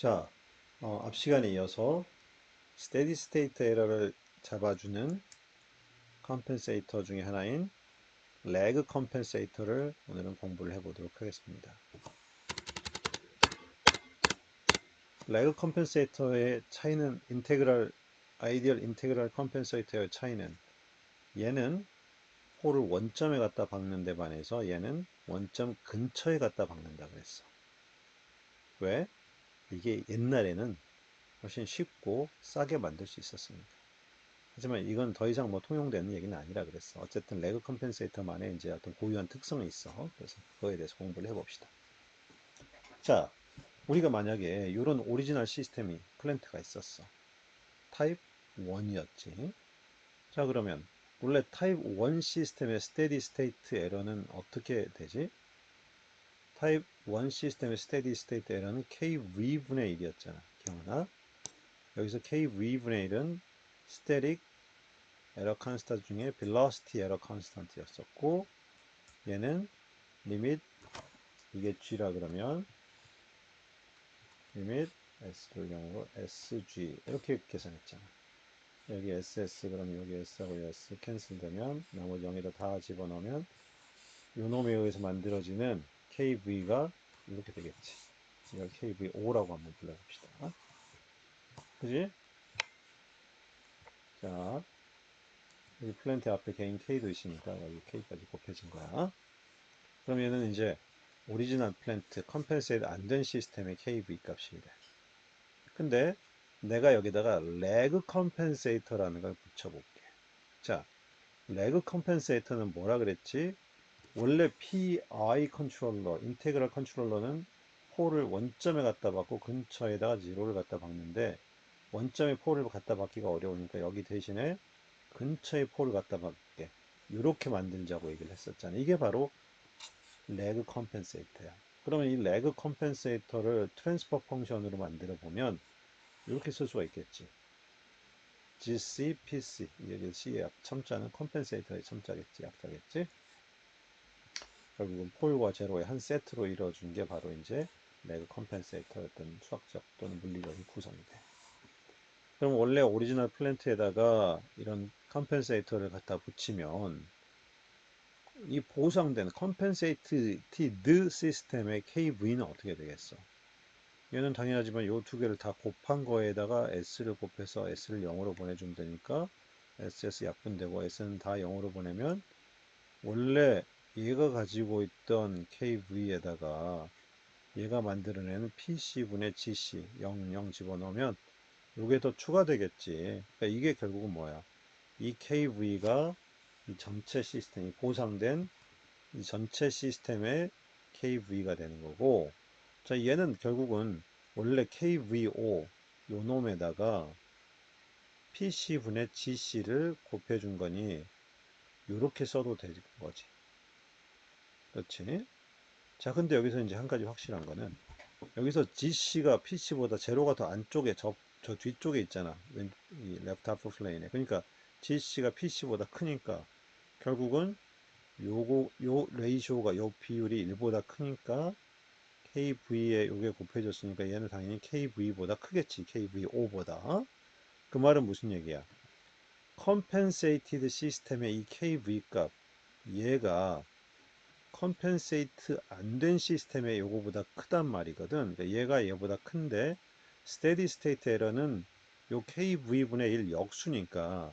자, 앞 시간에 이어서 스테디 스테이트 에러를 잡아주는 컴펜세이터 중에 하나인 레그 컴펜세이터를 오늘은 공부를 해보도록 하겠습니다. 레그 컴펜세이터의 차이는 아이디얼 인테그랄 컴펜세이터의 차이는 얘는 홀을 원점에 갖다 박는 데 반해서 얘는 원점 근처에 갖다 박는다 그랬어. 왜? 이게 옛날에는 훨씬 쉽고 싸게 만들 수 있었습니다. 하지만 이건 더 이상 뭐 통용되는 얘기는 아니라 그랬어. 어쨌든 레그 컴펜세이터만의 이제 어떤 고유한 특성이 있어. 그래서 그거에 대해서 공부를 해봅시다. 자, 우리가 만약에 이런 오리지널 시스템이 플랜트가 있었어. 타입 1이었지. 자, 그러면 원래 타입 1 시스템의 스테디 스테이트 에러는 어떻게 되지? 타입 1 시스템의 스테디 스테이트 에러는 KV분의 1이었잖아. 기억나? 여기서 KV분의 1은 스테릭 에러 컨스턴트 중에 velocity 에러 컨스턴트였었고, 얘는 리밋, 이게 g라 그러면 리밋 s를 0으로 sg 이렇게 계산했잖아. 여기 ss 그러면 여기 s하고 s 캔슬 되면 나머지 0에다 다 집어넣으면 요놈에 의해서 만들어지는 kv가 이렇게 되겠지. 이걸 kvo 라고 한번 불러봅시다. 그지? 자, 여기 플랜트 앞에 개인 k도 있으니까 여기 k까지 곱해진 거야. 그럼 얘는 이제 오리지널 플랜트 컴펜세이트 안 된 시스템의 KV 값이 돼. 근데 내가 여기다가 레그 컴펜세이터라는 걸 붙여볼게. 자, 레그 컴펜세이터는 뭐라 그랬지? 원래 PI 컨트롤러, 인테그럴 컨트롤러는 폴을 원점에 갖다 박고 근처에다가 제로를 갖다 박는데 원점에 폴을 갖다 박기가 어려우니까 여기 대신에 근처에 폴을 갖다 박게. 이렇게 만들자고 얘기를 했었잖아. 이게 바로 레그 컴펜세이터야. 그러면 이 레그 컴펜세이터를 트랜스퍼 펑션으로 만들어 보면 이렇게 쓸 수가 있겠지. GC, PC. 여기 C의 첨자는 컴펜세이터의 첨자겠지, 약자겠지. 결국은 폴과 제로의 한 세트로 이루어진 게 바로 이제 레그 컴펜세이터의 어떤 수학적 또는 물리적인 구성이 돼. 그럼 원래 오리지널 플랜트에다가 이런 컴펜세이터를 갖다 붙이면 이 보상된 컴펜세이티드 시스템의 KV는 어떻게 되겠어? 얘는 당연하지만 요 두 개를 다 곱한 거에다가 S를 곱해서 S를 0으로 보내주면 되니까 SS 약분되고 S는 다 0으로 보내면 원래 얘가 가지고 있던 KV에다가 얘가 만들어내는 PC분의 GC 0, 0 집어넣으면 요게 더 추가되겠지. 그러니까 이게 결국은 뭐야? 이 KV가 이 전체 시스템이 보상된 이 전체 시스템의 KV가 되는 거고, 자, 얘는 결국은 원래 KVO 요 놈에다가 PC분의 GC를 곱해준 거니, 요렇게 써도 되는 거지. 그렇지? 자, 근데 여기서 이제 한 가지 확실한 거는, 여기서 GC가 PC보다 제로가 더 안쪽에, 저 뒤쪽에 있잖아. 이 레프트 하프 플레인에. 그러니까 GC가 PC보다 크니까, 결국은 요 레이쇼가, 요 비율이 1보다 크니까, KV에 요게 곱해졌으니까 얘는 당연히 KV보다 크겠지. KVO보다. 그 말은 무슨 얘기야? compensated 시스템의 이 KV 값, 얘가 컴펜세이트 안 된 시스템의 요거보다 크단 말이거든. 그러니까 얘가 얘보다 큰데 steady state 에러는 요 KV분의 1 역수니까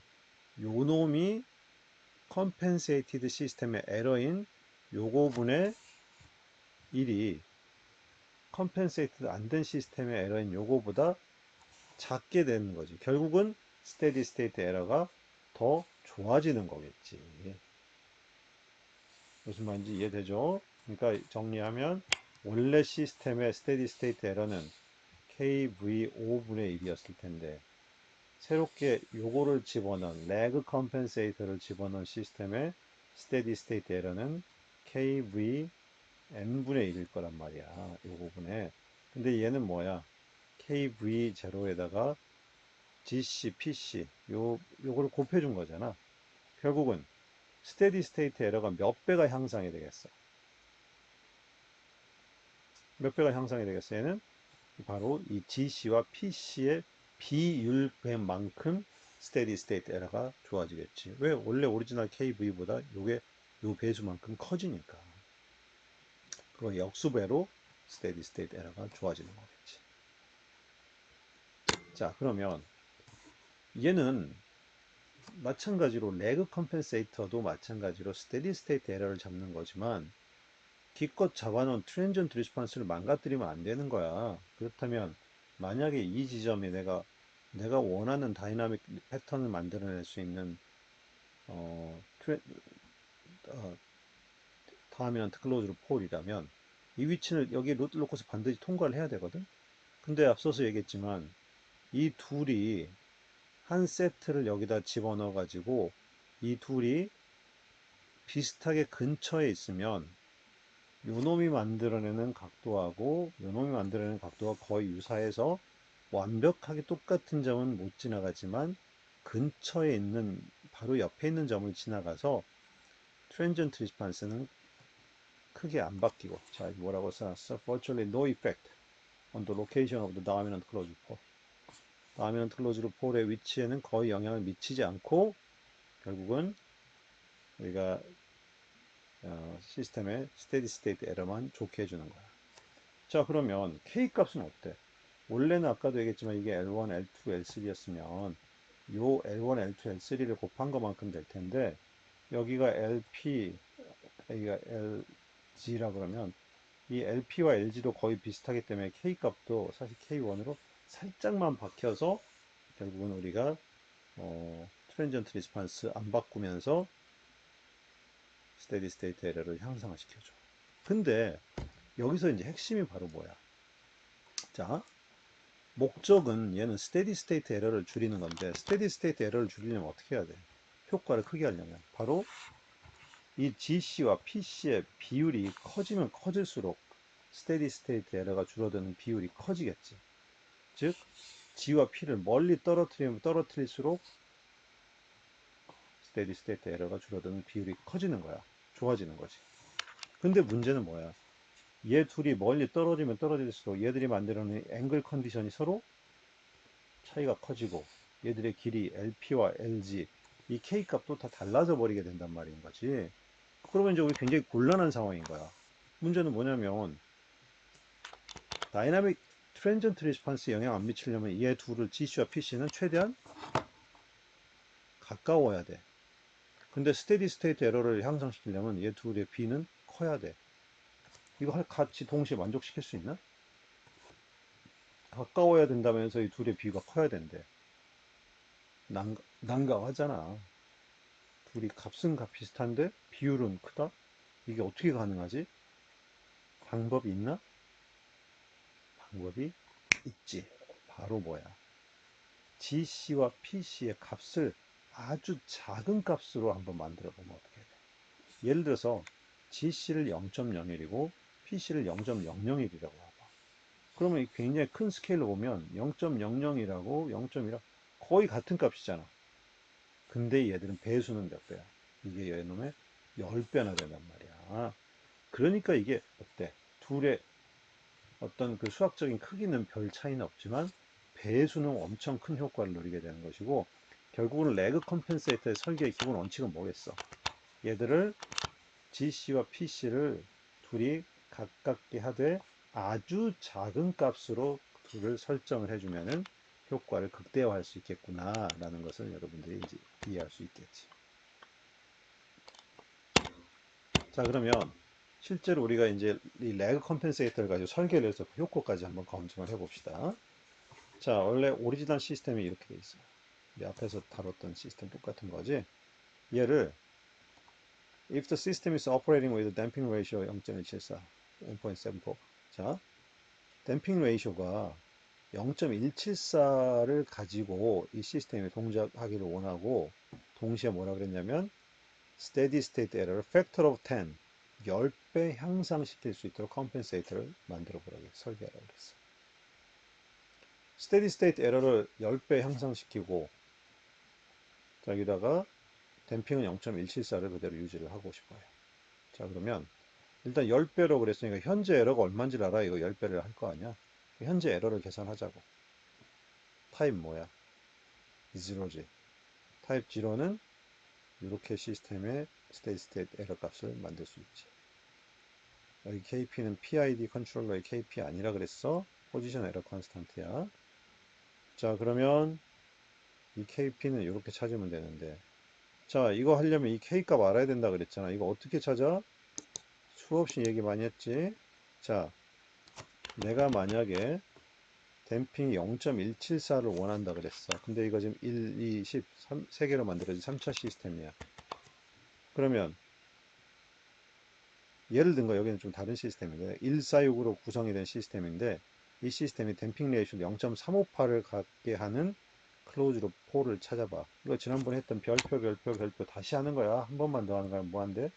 요 놈이 compensated 시스템의 에러인 요거분의 1이 컴펜세이트 안 된 시스템의 에러인 요거보다 작게 되는 거지. 결국은 스테디 스테이트 에러가 더 좋아지는 거겠지. 무슨 말인지 이해되죠? 그러니까 정리하면 원래 시스템의 스테디 스테이트 에러는 KV5분의 1이었을 텐데 새롭게 요거를 집어넣은 레그 컴펜세이터를 집어넣은 시스템의 스테디 스테이트 에러는 KVn분의 1일 거란 말이야. 요 부분에. 근데 얘는 뭐야? KV0에다가 GC, PC 요거를 곱해준 거잖아. 결국은 스테디 스테이트 에러가 몇 배가 향상이 되겠어? 몇 배가 향상이 되겠어? 얘는 바로 이 GC와 PC의 비율배만큼 스테디 스테이트 에러가 좋아지겠지. 왜? 원래 오리지널 KV보다 요게 요 배수만큼 커지니까. 그 역수배로 스테디 스테이트 에러가 좋아지는 거겠지. 자, 그러면 얘는 마찬가지로 레그 컴펜세이터도 마찬가지로 스테디 스테이트 에러를 잡는 거지만 기껏 잡아놓은 트랜전트 리스폰스를 망가뜨리면 안 되는 거야. 그렇다면 만약에 이 지점에 내가 원하는 다이나믹 패턴을 만들어낼 수 있는 어, 트레, 어, 다미넌트 클로즈로 폴이라면 이 위치는 여기 루트 로커스 반드시 통과를 해야 되거든. 근데 앞서서 얘기했지만 이 둘이 한 세트를 여기다 집어넣어 가지고 이 둘이 비슷하게 근처에 있으면 요놈이 만들어내는 각도하고 요놈이 만들어내는 각도가 거의 유사해서 완벽하게 똑같은 점은 못 지나가지만 근처에 있는 바로 옆에 있는 점을 지나가서 트랜전트 리스판스는 크게 안 바뀌고, 자 뭐라고 써놨어? Virtually no effect on the location of the dominant closed pole. dominant closed pole의 위치에는 거의 영향을 미치지 않고 결국은 우리가 시스템의 스테디 스테이트 에러만 좋게 해주는 거야. 자, 그러면 K 값은 어때? 원래는 아까도 얘기했지만 이게 L1, L2, L3였으면 요 L1, L2, L3를 곱한 것만큼 될 텐데 여기가 LP, 여기가 LG라 그러면 이 LP와 LG도 거의 비슷하기 때문에 K 값도 사실 K1으로 살짝만 바뀌어서 결국은 우리가 트랜전트 리스판스 안 바꾸면서 스테디 스테이트 에러를 향상시켜줘. 근데 여기서 이제 핵심이 바로 뭐야? 자, 목적은 얘는 스테디 스테이트 에러를 줄이는 건데 스테디 스테이트 에러를 줄이려면 어떻게 해야 돼? 효과를 크게 하려면 바로 이 GC와 PC의 비율이 커지면 커질수록 스테디 스테이트 에러가 줄어드는 비율이 커지겠지. 즉 G와 P를 멀리 떨어뜨리면 떨어뜨릴수록 스테디 스테이트 에러가 줄어드는 비율이 커지는 거야. 좋아지는 거지. 근데 문제는 뭐야? 얘 둘이 멀리 떨어지면 떨어질수록 얘들이 만들어낸 앵글 컨디션이 서로 차이가 커지고 얘들의 길이 LP와 LG 이 K 값도 다 달라져 버리게 된단 말인 거지. 그러면 이제 우리 굉장히 곤란한 상황인 거야. 문제는 뭐냐면 다이나믹 트랜전트 리스판스에 영향 안 미치려면 얘 둘을 GC와 PC는 최대한 가까워야 돼. 근데 스테디 스테이트 에러를 향상시키려면 얘 둘의 B는 커야 돼. 이거 같이 동시에 만족시킬 수 있나? 가까워야 된다면서 이 둘의 B가 커야 된대. 난감하잖아. 둘이 값은 비슷한데 비율은 크다? 이게 어떻게 가능하지? 방법이 있나? 방법이 있지. 바로 뭐야? GC와 PC의 값을 아주 작은 값으로 한번 만들어 보면 어떻게 돼? 예를 들어서 GC를 0.01이고 PC를 0.001이라고 해봐. 그러면 굉장히 큰 스케일로 보면 0.00이라고 0.1이랑 거의 같은 값이잖아. 근데 얘들은 배수는 몇 배야? 이게 얘놈의 10배나 된단 말이야. 그러니까 이게 어때? 둘의 어떤 그 수학적인 크기는 별 차이는 없지만 배수는 엄청 큰 효과를 누리게 되는 것이고 결국은 레그 컴펜세이터의 설계의 기본 원칙은 뭐겠어? 얘들을 GC와 PC를 둘이 가깝게 하되 아주 작은 값으로 둘을 설정을 해주면은 효과를 극대화할 수 있겠구나 라는 것을 여러분들이 이제 이해할 수 있겠지. 자, 그러면 실제로 우리가 이제 이 레그 컴펜세이터를 가지고 설계를 해서 그 효과까지 한번 검증을 해 봅시다. 자, 원래 오리지널 시스템이 이렇게 돼 있어요. 우리 앞에서 다뤘던 시스템 똑같은 거지. 얘를 if the system is operating with a damping ratio 0.174, 1.74. 자, 댐핑 레이쇼가 0.174를 가지고 이 시스템이 동작하기를 원하고 동시에 뭐라 그랬냐면 steady state error factor of 10 10배 향상시킬 수 있도록 컴펜세이터를 만들어 보라고 설계하라고 그랬어. steady state error를 10배 향상시키고 자, 여기다가 댐핑은 0.174를 그대로 유지를 하고 싶어요. 자, 그러면 일단 10배로 그랬으니까 현재 에러가 얼마인지 알아? 이거 10배를 할 거 아니야? 현재 에러를 계산하자고. 타입 뭐야? 0지. 타입 0는 이렇게 시스템의 스테이트 에러 값을 만들 수 있지. 여기 KP는 PID 컨트롤러의 KP 아니라 그랬어. 포지션 에러 컨스탄트야. 자, 그러면 이 KP는 이렇게 찾으면 되는데, 자, 이거 하려면 이 K값 알아야 된다 그랬잖아. 이거 어떻게 찾아? 수없이 얘기 많이 했지. 자, 내가 만약에 댐핑이 0.174를 원한다 그랬어. 근데 이거 지금 1, 2, 10, 3개로 만들어진 3차 시스템이야. 그러면 예를 든 거 여기는 좀 다른 시스템인데 146으로 구성이 된 시스템인데 이 시스템이 댐핑 레이쇼 0.358을 갖게 하는 클로즈룹 폴을 찾아봐. 이거 지난번에 했던 별표 다시 하는 거야. 한 번만 더 하는 거야. 뭐한데?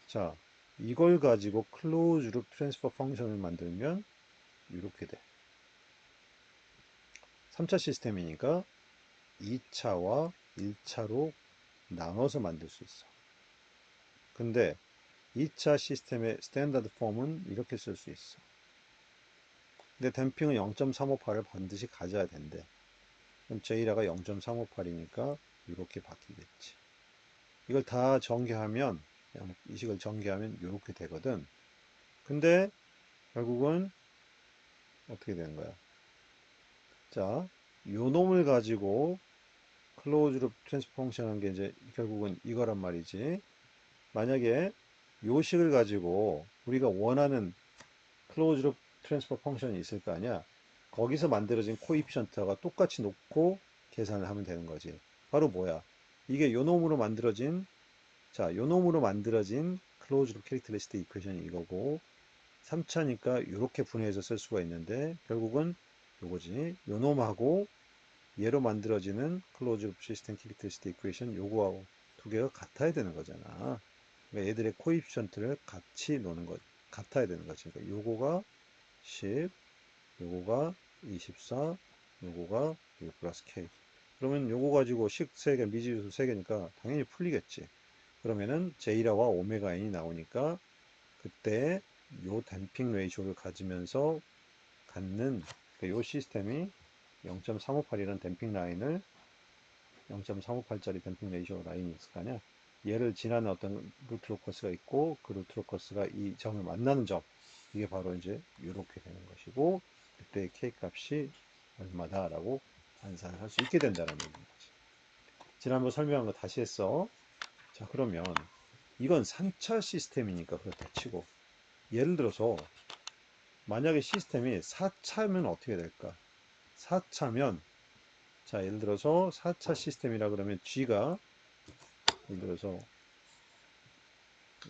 자, 이걸 가지고 클로즈룹 트랜스퍼 펑션을 만들면 이렇게 돼. 3차 시스템이니까 2차와 1차로 나눠서 만들 수 있어. 근데 2차 시스템의 스탠다드 폼은 이렇게 쓸 수 있어. 근데 댐핑은 0.358을 반드시 가져야 된대. 그럼 J라가 0.358이니까 이렇게 바뀌겠지. 이걸 다 전개하면, 이 식을 전개하면 이렇게 되거든. 근데 결국은 어떻게 되는 거야? 자, 요 놈을 가지고 클로즈룹 트랜스포 펑션 한 게 이제 결국은 이거란 말이지. 만약에 요 식을 가지고 우리가 원하는 클로즈룹 트랜스퍼 펑션이 있을 거 아니야. 거기서 만들어진 코이피션트가 똑같이 놓고 계산을 하면 되는 거지. 바로 뭐야? 이게 요 놈으로 만들어진, 자, 요 놈으로 만들어진 클로즈룹 캐릭터리스틱 이퀘션이 이거고 3차니까 이렇게 분해해서 쓸 수가 있는데 결국은 요거지. 요 놈하고 얘로 만들어지는 클로즈룹 시스템 캐릭터리스틱 이퀘션 요거하고 두 개가 같아야 되는 거잖아. 그러니까 얘들의 코이피션트를 같이 노는 거 같아야 되는 거지. 그러니까 요거가 10, 요거가 24, 요거가 6 플러스 K. 그러면 요거 가지고 식 3개, 미지수 3개니까 당연히 풀리겠지. 그러면은 제이라와 오메가 n이 나오니까 그때 요 댐핑 레이쇼를 가지면서 갖는 요 시스템이 0.358이라는 댐핑 라인을 0.358짜리 댐핑 레이쇼 라인이 있을 거 아니야. 얘를 지나는 어떤 루트로커스가 있고 그 루트로커스가 이 점을 만나는 점 이게 바로 이제 이렇게 되는 것이고 그때 K 값이 얼마다라고 환산을 할 수 있게 된다는 얘기인 거지. 지난번 설명한 거 다시 했어. 자, 그러면 이건 3차 시스템이니까 그렇다 치고 예를 들어서 만약에 시스템이 4차면 어떻게 될까? 4차면 자, 예를 들어서 4차 시스템이라 그러면 G가 예를 들어서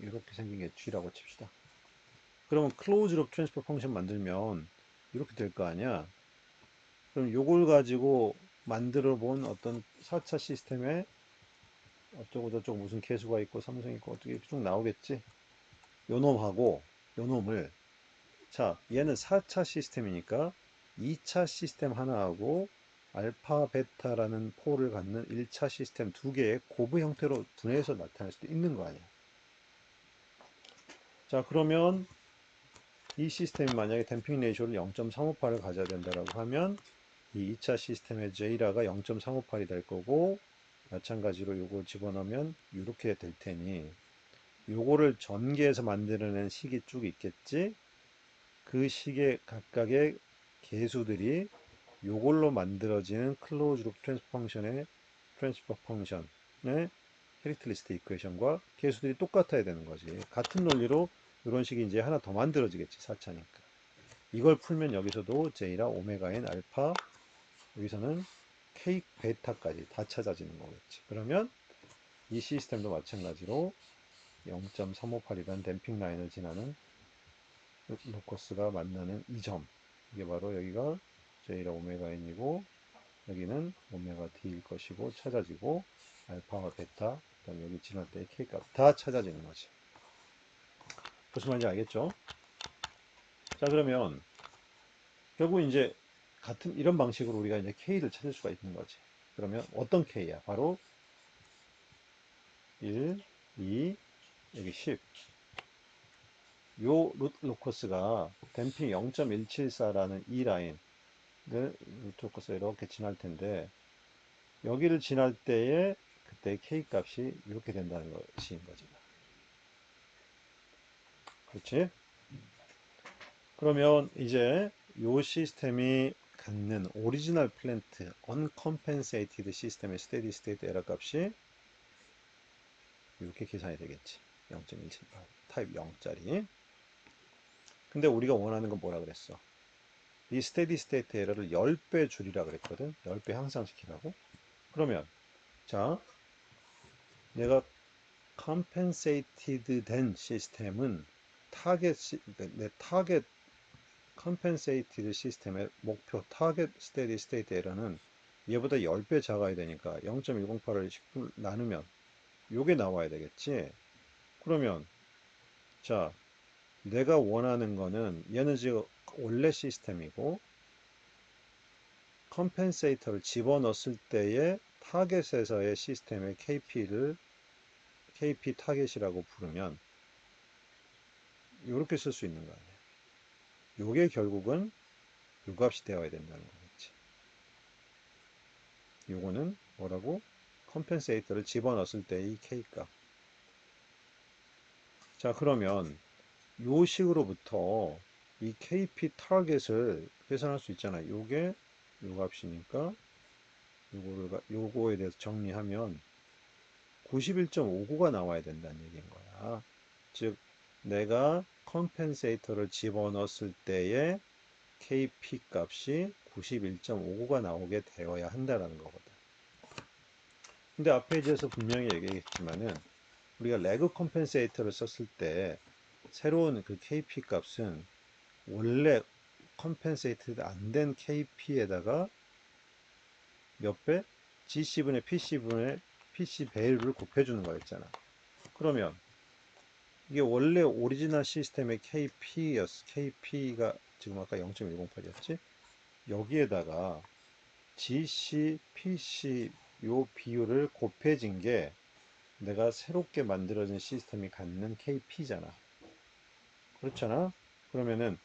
이렇게 생긴 게 G라고 칩시다. 그러면 클로즈룹 트랜스퍼 펑션 만들면 이렇게 될 거 아니야. 그럼 요걸 가지고 만들어 본 어떤 4차 시스템에 어쩌고 저쩌고 무슨 개수가 있고 삼성 있고 어떻게 쭉 나오겠지. 요 놈하고 요 놈을 자 얘는 4차 시스템이니까 2차 시스템 하나하고 알파 베타라는 폴을 갖는 1차 시스템 두 개의 고부 형태로 분해해서 나타낼 수도 있는 거 아니야. 자 그러면 이 시스템이 만약에 댐핑 레이쇼를 0.358을 가져야 된다라고 하면 이 2차 시스템의 J라가 0.358이 될 거고 마찬가지로 요거 집어넣으면 이렇게 될 테니 요거를 전개해서 만들어낸 식이 쭉 있겠지. 그 식의 각각의 개수들이 요걸로 만들어지는 클로즈 룹 트랜스퍼 펑션의 트랜스퍼 펑션의 캐릭터리스틱 이퀘이션과 개수들이 똑같아야 되는 거지. 같은 논리로 이런 식이 이제 하나 더 만들어지겠지. 4차니까. 이걸 풀면 여기서도 J라 오메가 N 알파 여기서는 K 베타까지 다 찾아지는 거겠지. 그러면 이 시스템도 마찬가지로 0.358이라는 댐핑 라인을 지나는 로커스가 만나는 이 점. 이게 바로 여기가 J라 오메가 N이고 여기는 오메가 D일 것이고 찾아지고 알파와 베타 그다음 여기 지날 때 K값 다 찾아지는 거지. 무슨 말인지 알겠죠? 자 그러면 결국 이제 같은 이런 방식으로 우리가 이제 K를 찾을 수가 있는 거지. 그러면 어떤 K야? 바로 1, 2, 여기 10. 요 루트로커스가 댐핑 0.174라는 이 라인을 루트로커스 이렇게 지날 텐데 여기를 지날 때에 그때 K 값이 이렇게 된다는 것인 거죠. 그렇지? 그러면 이제 요 시스템이 갖는 오리지널 플랜트 uncompensated 시스템의 스테디 스테이트 에러 값이 이렇게 계산이 되겠지. 0.178 타입 0짜리. 근데 우리가 원하는 건 뭐라 그랬어? 이 스테디 스테이트 에러를 10배 줄이라 그랬거든. 10배 향상시키라고. 그러면 자, 내가 compensated 된 시스템은 내 타겟 compensated 시스템의 목표 타겟 스테디 스테이트 에러는 얘보다 10배 작아야 되니까 0.108을 10분 나누면 요게 나와야 되겠지. 그러면 자, 내가 원하는 거는 얘는 지금 원래 시스템이고 컴펜세이터를 집어넣었을 때의 타겟에서의 시스템의 KP 타겟이라고 부르면 이렇게 쓸 수 있는 거 아니야. 요게 결국은 요 값이 되어야 된다는 거겠지. 요거는 뭐라고? 컴펜세이터를 집어넣었을 때의 K값. 자, 그러면 요 식으로부터 이 KP 타겟을 계산할 수 있잖아. 요게 요 값이니까 요거에 대해서 정리하면 91.59가 나와야 된다는 얘기인 거야. 즉, 내가 컴펜세이터를 집어넣었을 때의 KP 값이 91.59가 나오게 되어야 한다는 거거든. 근데 앞 페이지에서 분명히 얘기했지만은 우리가 레그 컴펜세이터를 썼을 때 새로운 그 KP 값은 원래 컴펜세이트 안 된 KP에다가 몇 배? GC분의 PC분의 PC 배율을 곱해주는 거였잖아. 그러면 이게 원래 오리지널 시스템의 KP가 지금 아까 0.108이었지? 여기에다가 GC, PC 요 비율을 곱해진 게 내가 새롭게 만들어진 시스템이 갖는 KP잖아. 그렇잖아? 그러면은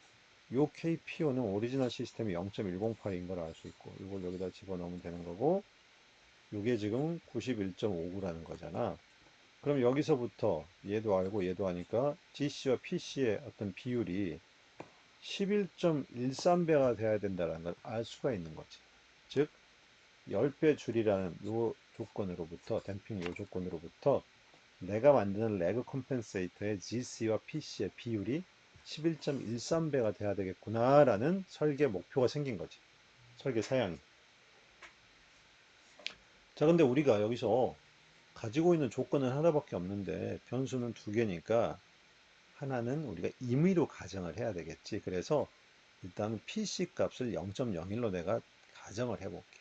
요 KPO는 오리지널 시스템이 0.108인 걸 알 수 있고 이걸 여기다 집어넣으면 되는 거고 요게 지금 91.59라는 거잖아. 그럼 여기서부터 얘도 알고 얘도 아니까 GC와 PC의 어떤 비율이 11.13배가 돼야 된다는 걸 알 수가 있는 거지. 즉 10배 줄이라는 요 조건으로부터 댐핑 요 조건으로부터 내가 만드는 레그 컴펜세이터의 GC와 PC의 비율이 11.13배가 돼야 되겠구나라는 설계 목표가 생긴 거지. 설계 사양이. 자, 근데 우리가 여기서 가지고 있는 조건은 하나밖에 없는데 변수는 두 개니까 하나는 우리가 임의로 가정을 해야 되겠지. 그래서 일단 PC 값을 0.01로 내가 가정을 해볼게.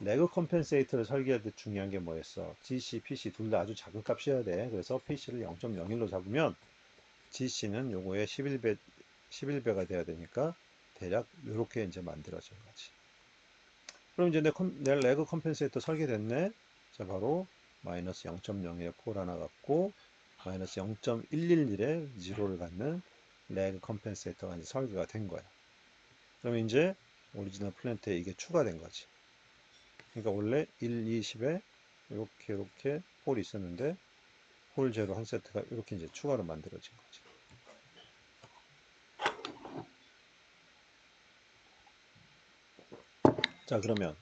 레그 컴펜세이터를 설계할 때 중요한 게 뭐였어? GC, PC 둘 다 아주 작은 값이어야 돼. 그래서 PC를 0.01로 잡으면 GC는 요거의 11배가 돼야 되니까 대략 이렇게 이제 만들어진 거지. 그럼 이제 내 레그 컴펜세이터 설계됐네. 자, 바로 마이너스 0.01에 폴 하나 갖고 마이너스 0.111에 0를 갖는 레그 컴펜세이터가 이제 설계가 된 거야. 그럼 이제 오리지널 플랜트에 이게 추가된 거지. 그러니까 원래 1, 2, 10에 이렇게 폴이 있었는데 폴 제로 한 세트가 이렇게 이제 추가로 만들어진 거지. 자, 그러면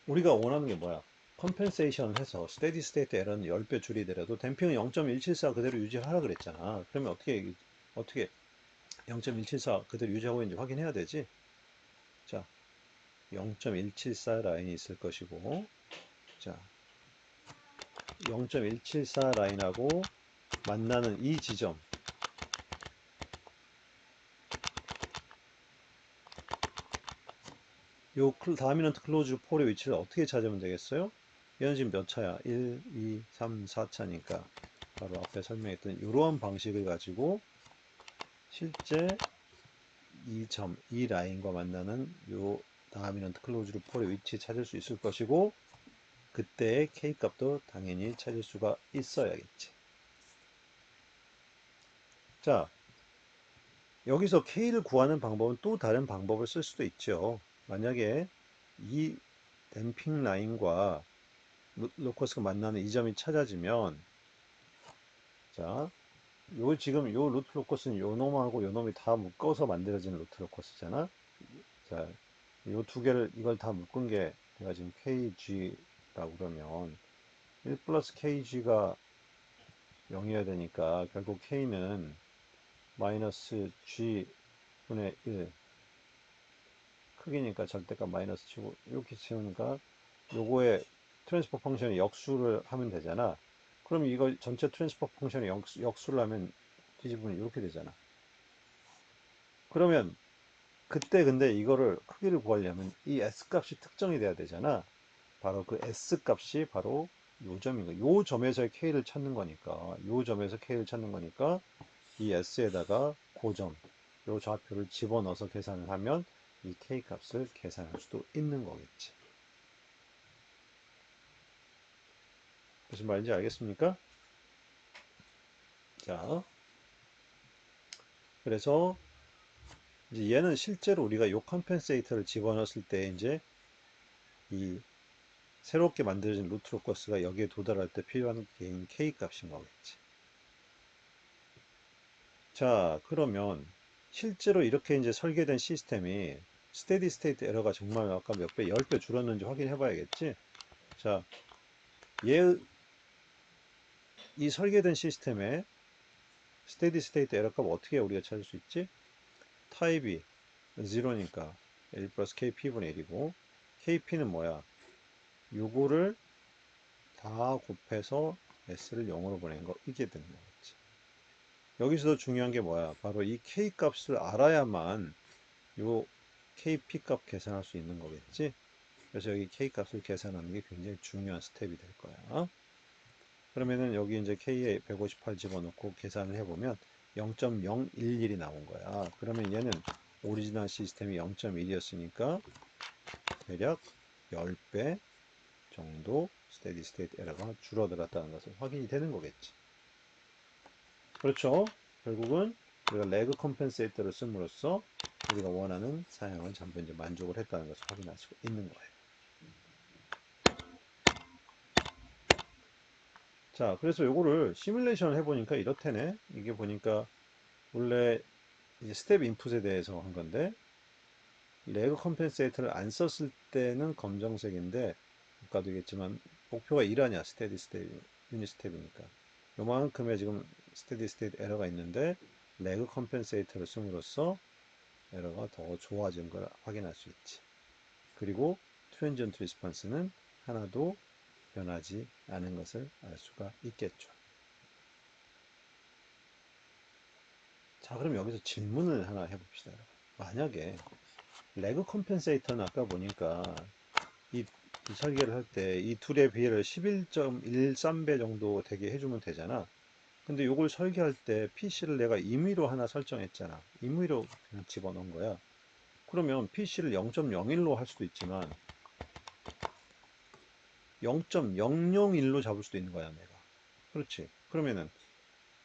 우리가 원하는 게 뭐야? 컴펜세이션 해서 스테디 스테이트 에러는 10배 줄이더라도 댐핑은 0.174 그대로 유지하라 그랬잖아. 그러면 어떻게 0.174 그대로 유지하고 있는지 확인해야 되지? 자, 0.174 라인이 있을 것이고, 자, 0.174 라인하고 만나는 이 지점, 요 다미넌트 클로즈 폴의 위치를 어떻게 찾으면 되겠어요? 얘는 지금 몇 차야? 1, 2, 3, 4차니까 바로 앞에 설명했던 이러한 방식을 가지고 실제 이 점, 이 라인과 만나는 요 다미넌트 클로즈드 폴의 위치 찾을 수 있을 것이고 그때의 K 값도 당연히 찾을 수가 있어야겠지. 자, 여기서 K를 구하는 방법은 또 다른 방법을 쓸 수도 있죠. 만약에 이 댐핑 라인과 로커스가 만나는 이 점이 찾아지면, 자, 요 지금 요 루트 로커스는 요 놈하고 요 놈이 다 묶어서 만들어진 루트 로커스잖아. 자, 요 두 개를 이걸 다 묶은 게 내가 지금 KG라고 그러면 1 플러스 KG가 0이어야 되니까 결국 K는 마이너스 G분의 1 크기니까 절대값 마이너스 치고 이렇게 치우니까 요거의 트랜스퍼 펑션의 역수를 하면 되잖아. 그럼 이거 전체 트랜스퍼 펑션의 역수를 하면 뒤집으면 이렇게 되잖아. 그러면 그때 근데 이거를 크기를 구하려면 이 S 값이 특정이 돼야 되잖아. 바로 그 S 값이 바로 요 점인 거. 요 점에서의 K를 찾는 거니까. 요 점에서 K를 찾는 거니까 이 S에다가 고점, 요 좌표를 집어넣어서 계산을 하면 이 K 값을 계산할 수도 있는 거겠지. 무슨 말인지 알겠습니까? 자, 그래서 이제 얘는 실제로 우리가 요 컴펜세이터를 집어넣었을 때 이제 이 새롭게 만들어진 루트 로커스가 여기에 도달할 때 필요한 게인 K 값인 거겠지. 자, 그러면 실제로 이렇게 이제 설계된 시스템이 스테디 스테이트 에러가 정말 아까 몇 배, 10배 줄었는지 확인해 봐야겠지. 자, 이 설계된 시스템의 스테디 스테이트 에러 값 어떻게 우리가 찾을 수 있지? 타입이 0니까 1 플러스 KP분의 1이고 KP는 뭐야? 요거를 다 곱해서 S를 0으로 보낸 거 이게 되는 거겠지. 여기서 중요한 게 뭐야? 바로 이 K 값을 알아야만 요 KP 값 계산할 수 있는 거겠지. 그래서 여기 K 값을 계산하는 게 굉장히 중요한 스텝이 될 거야. 그러면은 여기 이제 K에 158 집어넣고 계산을 해보면 0.011이 나온 거야. 그러면 얘는 오리지널 시스템이 0.1이었으니까 대략 10배 정도 스테디 스테이트 에러가 줄어들었다는 것을 확인이 되는 거겠지. 그렇죠? 결국은 우리가 레그 컴펜세이터를 씀으로써 우리가 원하는 사양을 전부 이제 만족을 했다는 것을 확인할 수 있는 거예요. 자, 그래서 요거를 시뮬레이션을 해보니까 이렇다네. 이게 보니까 원래 이제 스텝 인풋에 대해서 한 건데 레그 컴펜세이터를 안 썼을 때는 검정색인데 아까도 얘기했지만 목표가 1 아니야. 스테디 스텝 유닛 스텝이니까 요만큼의 지금 스테디 스테이트 에러가 있는데 레그 컴펜세이터를 씀으로써 에러가 더 좋아진 걸 확인할 수 있지. 그리고 트랜지언트 리스폰스는 하나도 변하지 않은 것을 알 수가 있겠죠. 자, 그럼 여기서 질문을 하나 해봅시다. 만약에 레그 컴펜세이터는 아까 보니까 이, 이 설계를 할 때 이 둘의 비례를 11.13배 정도 되게 해주면 되잖아. 근데 이걸 설계할 때 PC를 내가 임의로 하나 설정했잖아. 임의로 그냥 집어넣은 거야. 그러면 PC를 0.01로 할 수도 있지만 0.001로 잡을 수도 있는 거야, 내가. 그렇지. 그러면은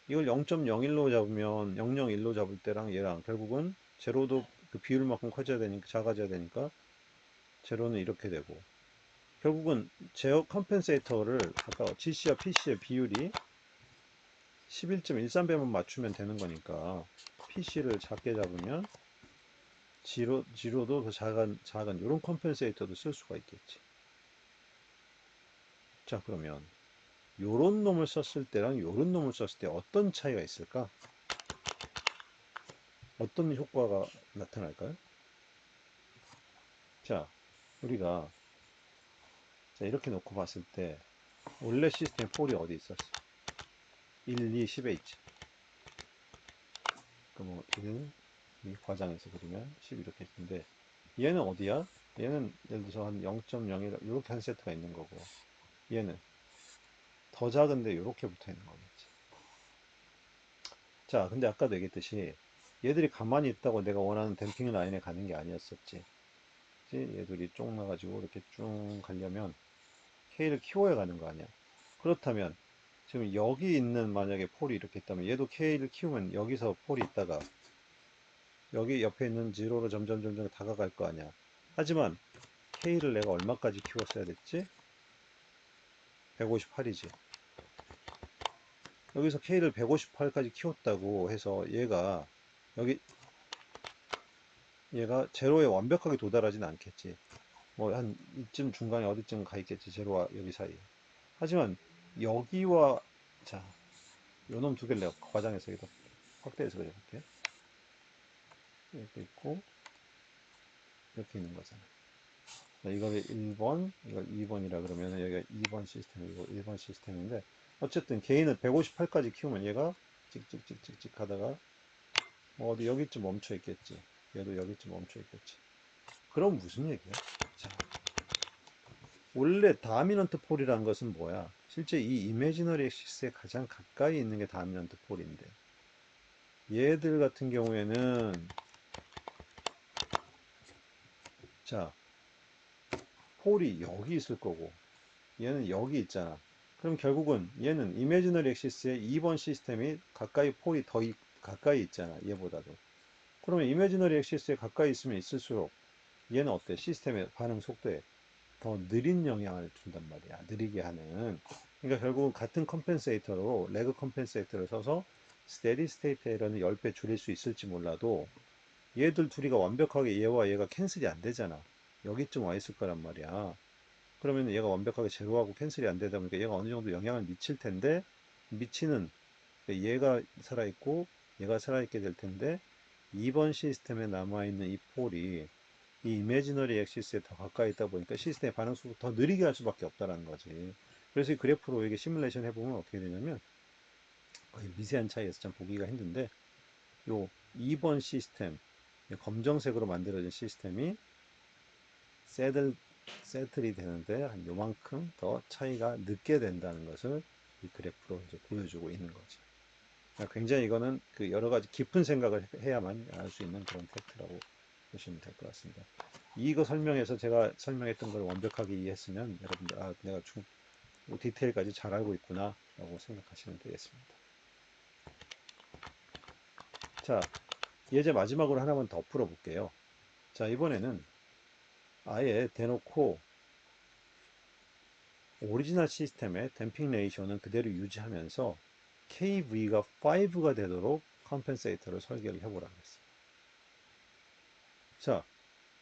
이걸 0.01로 잡으면 001로 잡을 때랑 얘랑 결국은 제로도 그 비율만큼 커져야 되니까 작아져야 되니까 제로는 이렇게 되고 결국은 제어 컴펜세이터를 아까 GC와 PC의 비율이 11.13배만 맞추면 되는 거니까 PC를 작게 잡으면 지로도 더 작은 이런 컴펜세이터도 쓸 수가 있겠지. 자, 그러면 요런 놈을 썼을 때랑 요런 놈을 썼을 때 어떤 차이가 있을까? 어떤 효과가 나타날까요? 자, 우리가 자, 이렇게 놓고 봤을 때 원래 시스템 폴이 어디 있었어? 1, 2, 10에 있지. 그뭐 1, 이 과장해서 그리면 10 이렇게 있는데 얘는 어디야? 얘는 예를 들어서 한 0.01 이렇게 한 세트가 있는 거고 얘는 더 작은데 이렇게 붙어 있는 거겠지. 자, 근데 아까도 얘기했듯이 얘들이 가만히 있다고 내가 원하는 댐핑 라인에 가는 게 아니었었지. 얘들이 쭉 나가지고 이렇게 쭉 가려면 K를 키워야 가는 거 아니야. 그렇다면 지금 여기 있는 만약에 폴이 이렇게 있다면 얘도 K를 키우면 여기서 폴이 있다가 여기 옆에 있는 제로로 점점 다가갈 거 아니야. 하지만 K를 내가 얼마까지 키웠어야 됐지? 158이지. 여기서 K를 158까지 키웠다고 해서 여기 얘가 제로에 완벽하게 도달하진 않겠지. 뭐 한 이쯤 중간에 어디쯤 가 있겠지. 제로와 여기 사이. 하지만 여기와 자, 요놈 두 개를 내가 과장해서 여기다 확대해서 그려볼게. 이렇게 있고 이렇게 있는 거잖아. 이걸 1번, 이걸 2번이라 그러면 여기가 2번 시스템이고 1번 시스템인데 어쨌든 개인을 158까지 키우면 얘가 찍찍찍찍찍 하다가 뭐 어디 여기쯤 멈춰 있겠지. 얘도 여기쯤 멈춰 있겠지. 그럼 무슨 얘기야? 자, 원래 다미넌트 폴이라는 것은 뭐야? 실제 이 이미지너리 액시스에 가장 가까이 있는 게 다미넌트 폴인데 얘들 같은 경우에는 자, 폴이 여기 있을 거고 얘는 여기 있잖아. 그럼 결국은 얘는 이미지너리 액시스의 2번 시스템이 가까이 폴이 가까이 있잖아. 얘보다도. 그러면 이미지너리 액시스에 가까이 있으면 있을수록 얘는 어때? 시스템의 반응 속도에 더 느린 영향을 준단 말이야. 느리게 하는. 그러니까 결국은 같은 컴펜세이터로 레그 컴펜세이터를 써서 스테디 스테이트 에러는 10배 줄일 수 있을지 몰라도 얘들 둘이가 완벽하게 얘와 얘가 캔슬이 안 되잖아. 여기쯤 와 있을 거란 말이야. 그러면 얘가 완벽하게 제로하고 캔슬이 안 되다 보니까 얘가 어느 정도 영향을 미칠 텐데 미치는 얘가 살아있고 얘가 살아있게 될 텐데 2번 시스템에 남아있는 이 폴이 이 이미지너리 액시스에 더 가까이 있다 보니까 시스템의 반응 속도 더 느리게 할 수밖에 없다는 거지. 그래서 이 그래프로 이게 시뮬레이션 해보면 어떻게 되냐면 거의 미세한 차이에서 참 보기가 힘든데 요 2번 시스템 검정색으로 만들어진 시스템이 세들 세틀이 되는데 한 요만큼 더 차이가 늦게 된다는 것을 이 그래프로 이제 보여주고 있는 거죠. 굉장히 이거는 그 여러 가지 깊은 생각을 해야만 알 수 있는 그런 팩트라고 보시면 될 것 같습니다. 이거 설명해서 제가 설명했던 걸 완벽하게 이해했으면 여러분들 내가 뭐 디테일까지 잘 알고 있구나 라고 생각하시면 되겠습니다. 자, 예제 마지막으로 하나만 더 풀어볼게요. 자, 이번에는 아예 대놓고 오리지널 시스템의 댐핑 레이쇼는 그대로 유지하면서 KV가 5가 되도록 컴펜세이터를 설계를 해보라고 했어요. 자,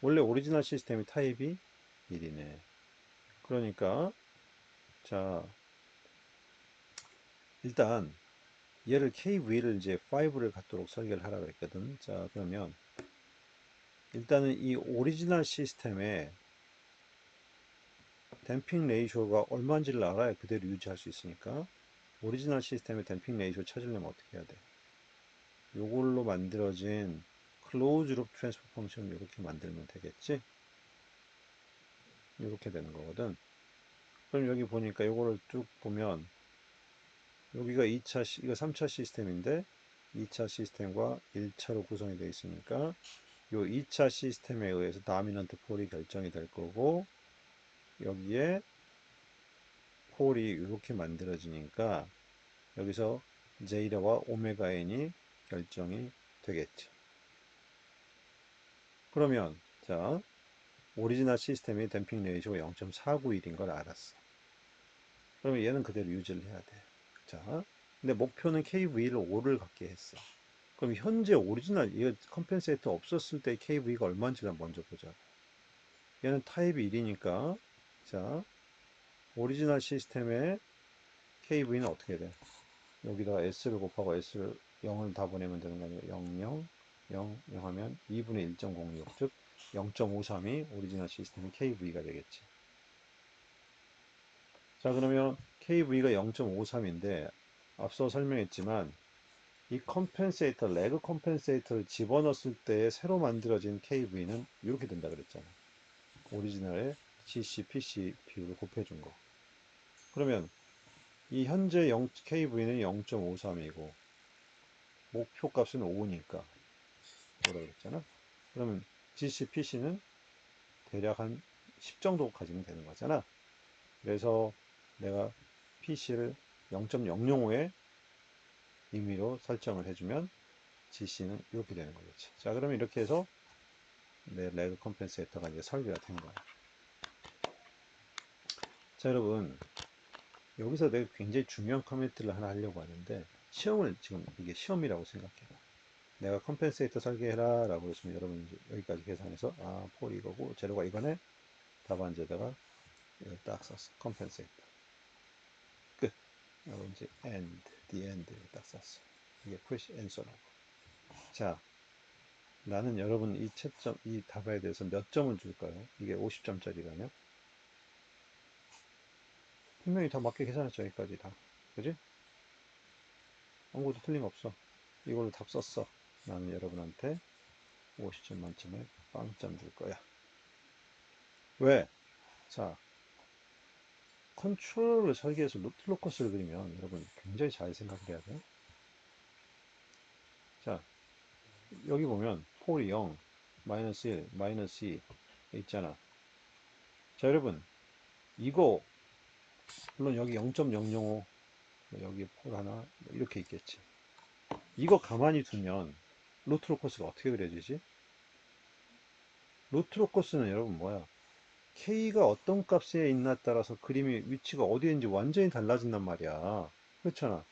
원래 오리지널 시스템이 타입이 1이네. 그러니까 자, 일단 얘를 KV를 이제 5를 갖도록 설계를 하라고 했거든. 자, 그러면 일단은 이 오리지널 시스템의 댐핑 레이쇼가 얼마인지를 알아야 그대로 유지할 수 있으니까 오리지널 시스템의 댐핑 레이쇼 찾으려면 어떻게 해야 돼? 요걸로 만들어진 클로즈 룹 트랜스퍼 펑션 이렇게 만들면 되겠지? 이렇게 되는 거거든. 그럼 여기 보니까 요거를 쭉 보면 여기가 2차, 이거 3차 시스템인데 2차 시스템과 1차로 구성이 되어 있으니까 요 2차 시스템에 의해서 다미넌트 폴이 결정이 될 거고 여기에 폴이 이렇게 만들어지니까 여기서 제이라와 오메가 n이 결정이 되겠죠. 그러면 자 오리지널 시스템의 댐핑 레이쇼가 0.491인 걸 알았어. 그러면 얘는 그대로 유지를 해야 돼. 자, 근데 목표는 KV를 5를 갖게 했어. 그럼 현재 오리지널 이거 컴펜세이터 없었을 때 KV가 얼마인지를 먼저 보자. 얘는 타입이 1이니까 자 오리지널 시스템의 KV는 어떻게 돼? 여기다가 S를 곱하고 S를 0을 다 보내면 되는 거 아니에요? 0, 0, 0, 0 하면 2분의 1.06, 즉 0.53이 오리지널 시스템의 KV가 되겠지. 자, 그러면 KV가 0.53인데 앞서 설명했지만 이 컴펜세이터, 레그 컴펜세이터를 집어넣었을 때 새로 만들어진 KV는 이렇게 된다 그랬잖아. 오리지널의 GC, PC 비율을 곱해준 거. 그러면 이 현재 KV는 0.53이고 목표 값은 5니까 뭐라 그랬잖아. 그러면 GC, PC는 대략 한 10 정도 가지면 되는 거잖아. 그래서 내가 PC를 0.005의 임의로 설정을 해주면 GC는 이렇게 되는 거겠지. 자, 그러면 이렇게 해서 내 레그 컴펜세이터가 이제 설계가 된 거야. 자, 여러분, 여기서 내가 굉장히 중요한 커멘트를 하나 하려고 하는데, 시험을 지금 이게 시험이라고 생각해요. 내가 컴펜세이터 설계해라 라고 했으면 여러분 이제 여기까지 계산해서 폴이 이거고 재료가 이거네. 답안지에다가 이걸 딱 썼어. 컴펜세이터 끝. 그리고 이제 end, the end 딱 썼어. 이게 push answer라고. 자, 나는 여러분 이 채점, 이 답에 대해서 몇 점을 줄까요? 이게 50점짜리라면? 분명히 다 맞게 계산했죠, 여기까지 다. 그지? 아무것도 틀림없어. 이걸로 답 썼어. 나는 여러분한테 50점 만점에 빵점 줄 거야. 왜? 자, 컨트롤을 설계해서 루트로커스를 그리면 여러분 굉장히 잘 생각을 해야 돼요. 자, 여기 보면 폴이 0, 마이너스 1, 마이너스 2 있잖아. 자, 여러분 이거 물론 여기 0.005 여기 폴 하나 이렇게 있겠지. 이거 가만히 두면 루트로커스가 어떻게 그려지지? 루트로커스는 여러분 뭐야? K가 어떤 값에 있나 따라서 그림이 위치가 어디에 있는지 완전히 달라진단 말이야. 그렇잖아.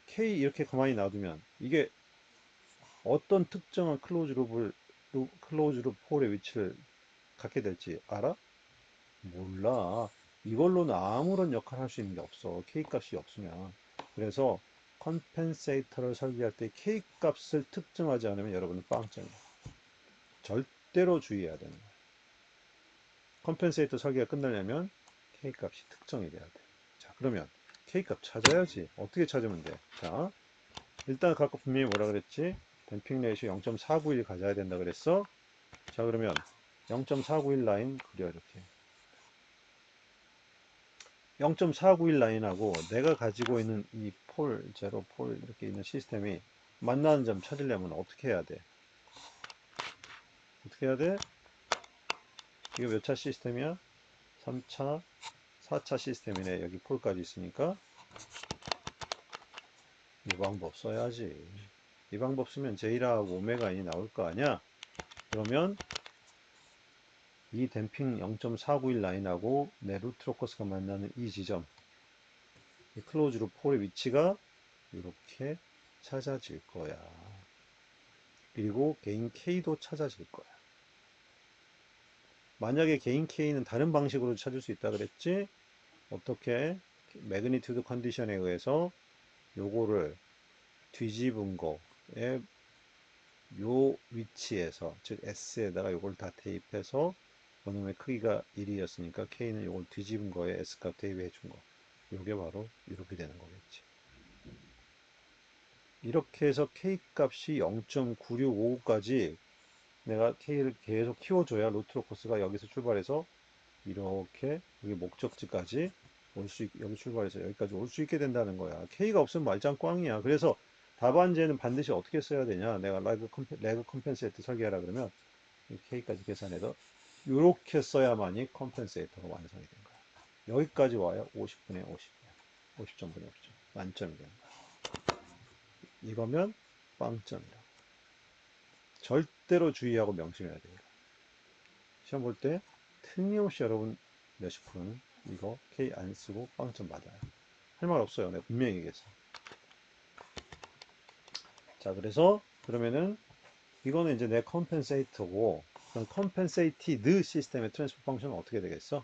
K 이렇게 가만히 놔두면 이게 어떤 특정한 클로즈 룹 폴의 위치를 갖게 될지 알아? 몰라. 이걸로는 아무런 역할을 할 수 있는 게 없어. K 값이 없으면. 그래서 컴펜세이터를 설계할 때 K 값을 특정하지 않으면 여러분은 빵점이야. 절대로 주의해야 되는 거야. 컴펜세이터 설계가 끝나려면 K 값이 특정이 돼야 돼. 자, 그러면 K 값 찾아야지. 어떻게 찾으면 돼? 자, 일단 아까 분명히 뭐라 그랬지? 댐핑 레이시 0.491 가져야 된다 그랬어? 자, 그러면 0.491 라인 그려 이렇게. 0.491 라인하고 내가 가지고 있는 이 폴, 제로 폴 이렇게 있는 시스템이 만나는 점 찾으려면 어떻게 해야 돼? 어떻게 해야 돼? 이거 몇 차 시스템이야? 3차, 4차 시스템이네. 여기 폴까지 있으니까 이 방법 써야지. 이 방법 쓰면 제이라하고 오메가인이 나올 거 아니야? 그러면 이 댐핑 0.491 라인하고 내 루트 로커스가 만나는 이 지점, 이 클로즈 룹 폴의 위치가 이렇게 찾아질 거야. 그리고 개인 K도 찾아질 거야. 만약에 개인 K는 다른 방식으로 찾을 수 있다 그랬지? 어떻게? 매그니튜드 컨디션에 의해서 요거를 뒤집은 거에 요 위치에서, 즉 S에다가 요걸 다 대입해서 원음의 크기가 1이었으니까 K는 요걸 뒤집은 거에 S값 대입해 준 거. 요게 바로 이렇게 되는 거겠지. 이렇게 해서 K 값이 0.9655까지 내가 K를 계속 키워줘야 루트로커스가 여기서 출발해서 이렇게 여기 목적지까지 여기 출발해서 여기까지 올 수 있게 된다는 거야. K가 없으면 말짱 꽝이야. 그래서 답안지에는 반드시 어떻게 써야 되냐? 내가 레그 컴펜세이터 설계하라 그러면 이 K까지 계산해서 이렇게 써야만이 컴펜세이터가 완성이 된 거야. 여기까지 와야 50분에 50점. 50점분에 50점. 만점이 되는 거야. 이거면 빵점이라고. 절대로 주의하고 명심해야 돼요. 시험 볼 때 틀림없이 여러분 몇십 프로는 이거 K 안 쓰고 빵점 받아요. 할 말 없어요. 내가 분명히 얘기했어. 자, 그래서 그러면은 이거는 이제 내 컴펜세이터고, 그럼 컴펜세이티드 시스템의 트랜스퍼 펑션은 어떻게 되겠어?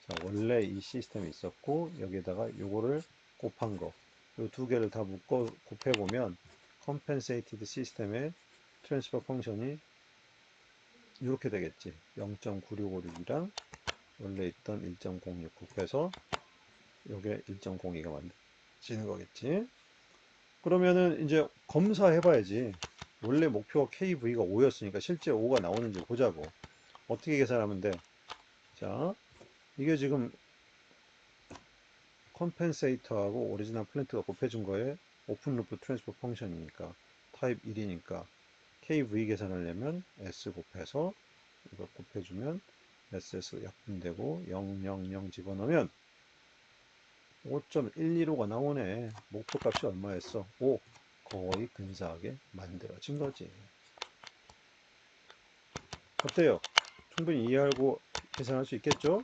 자, 원래 이 시스템이 있었고 여기에다가 요거를 곱한 거, 요 두 개를 다 묶어 곱해 보면 컴펜세이티드 시스템의 트랜스퍼 펑션이 이렇게 되겠지. 0.9656이랑 원래 있던 1.06 곱해서 요게 1.02가 만들어지는 거겠지. 그러면은 이제 검사해 봐야지. 원래 목표가 KV가 5였으니까 실제 5가 나오는지 보자고. 어떻게 계산하면 돼? 자, 이게 지금 컴펜세이터하고 오리지널 플랜트가 곱해준 거에 오픈 루프 트랜스퍼 펑션이니까 타입 1이니까 KV 계산하려면 S 곱해서 이걸 곱해주면 SS 약분되고 000 집어넣으면 5.125가 나오네. 목표값이 얼마였어? 5. 거의 근사하게 만들어진 거지. 어때요? 충분히 이해하고 계산할 수 있겠죠?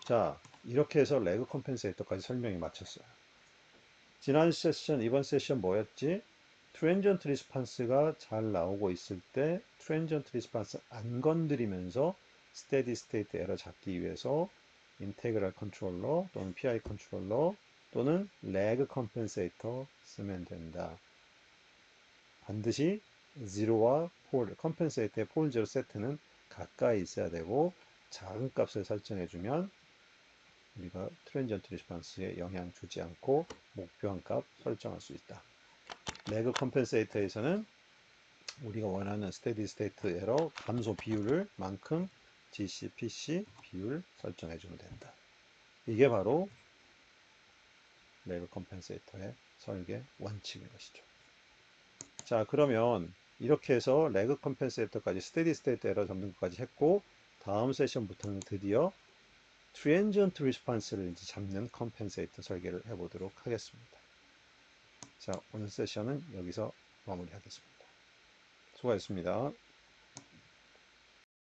자, 이렇게 해서 레그 컴펜세이터까지 설명이 마쳤어요. 지난 세션, 이번 세션 뭐였지? 트랜지언트 리스판스가 잘 나오고 있을 때 트랜지언트 리스판스 안 건드리면서 스테디 스테이트 에러 잡기 위해서 인테그랄 컨트롤러 또는 PI 컨트롤러 또는 레그 컴펜세이터 쓰면 된다. 반드시 0와 폴, 컴펜세이터의 폴 제로 세트는 가까이 있어야 되고 작은 값을 설정해주면 우리가 트랜지언트 리스판스에 영향 주지 않고 목표한 값 설정할 수 있다. 레그 컴펜세이터에서는 우리가 원하는 스테디 스테이트 에러 감소 비율을 만큼 GC, PC 비율 설정해 주면 된다. 이게 바로 레그 컴펜세이터의 설계 원칙인 것이죠. 자, 그러면 이렇게 해서 레그 컴펜세이터까지 스테디 스테이트 에러 잡는 것까지 했고 다음 세션부터는 드디어 트랜지언트 리스판스를 잡는 컴펜세이터 설계를 해보도록 하겠습니다. 자, 오늘 세션은 여기서 마무리하겠습니다. 수고하셨습니다.